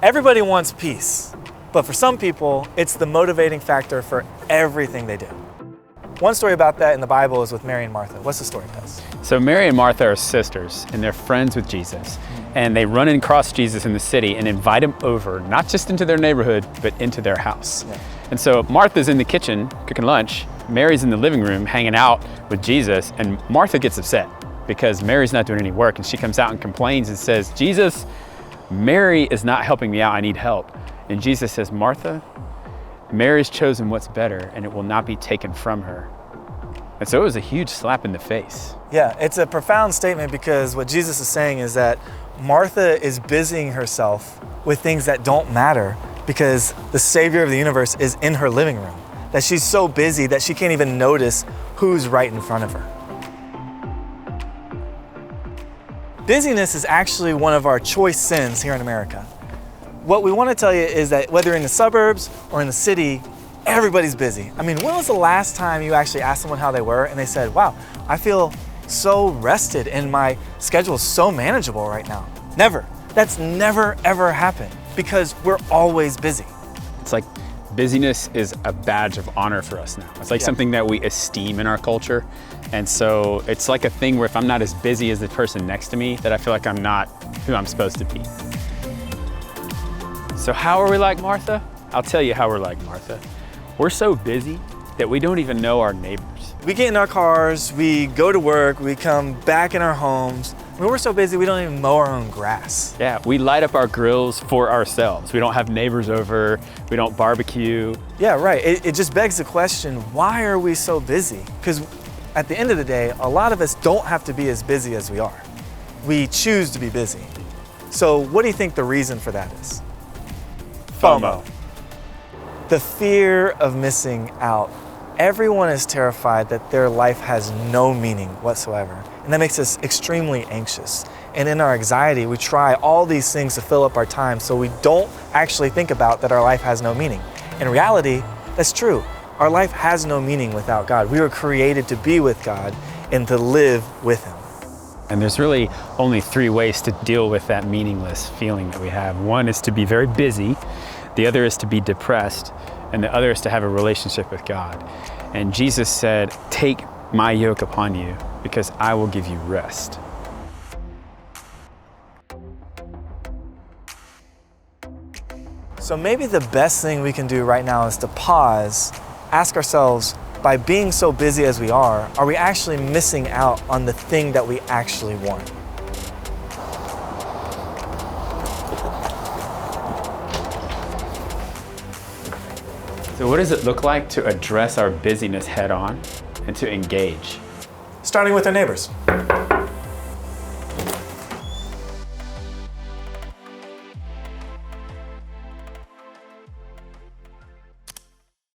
Everybody wants peace, but for some people, it's the motivating factor for everything they do. One story about that in the Bible is with Mary and Martha. What's the story, Tess? So Mary and Martha are sisters, and they're friends with Jesus. And they run across Jesus in the city and invite him over, not just into their neighborhood, but into their house. Yeah. And so Martha's in the kitchen cooking lunch, Mary's in the living room hanging out with Jesus, and Martha gets upset because Mary's not doing any work, and she comes out and complains and says, Jesus, Mary is not helping me out, I need help. And Jesus says, Martha, Mary's chosen what's better, and it will not be taken from her. And so it was a huge slap in the face. Yeah, it's a profound statement because what Jesus is saying is that Martha is busying herself with things that don't matter because the Savior of the universe is in her living room. That she's so busy that she can't even notice who's right in front of her. Busyness is actually one of our choice sins here in America. What we want to tell you is that whether in the suburbs or in the city, everybody's busy. I mean, when was the last time you actually asked someone how they were and they said, wow, I feel so rested and my schedule is so manageable right now? Never. That's never, ever happened because we're always busy. It's like busyness is a badge of honor for us now. It's like something that we esteem in our culture. And so it's like a thing where if I'm not as busy as the person next to me, that I feel like I'm not who I'm supposed to be. So how are we like Martha? I'll tell you how we're like Martha. We're so busy that we don't even know our neighbors. We get in our cars, we go to work, we come back in our homes. I mean, we're so busy we don't even mow our own grass. Yeah, we light up our grills for ourselves. We don't have neighbors over, we don't barbecue. Yeah, right. It just begs the question, why are we so busy? Because at the end of the day, a lot of us don't have to be as busy as we are. We choose to be busy. So what do you think the reason for that is? FOMO. The fear of missing out. Everyone is terrified that their life has no meaning whatsoever. And that makes us extremely anxious. And in our anxiety, we try all these things to fill up our time so we don't actually think about that our life has no meaning. In reality, that's true. Our life has no meaning without God. We were created to be with God and to live with Him. And there's really only three ways to deal with that meaningless feeling that we have. One is to be very busy, the other is to be depressed, and the other is to have a relationship with God. And Jesus said, take my yoke upon you because I will give you rest. So maybe the best thing we can do right now is to pause, ask ourselves, by being so busy as we are we actually missing out on the thing that we actually want? So what does it look like to address our busyness head on and to engage? Starting with our neighbors.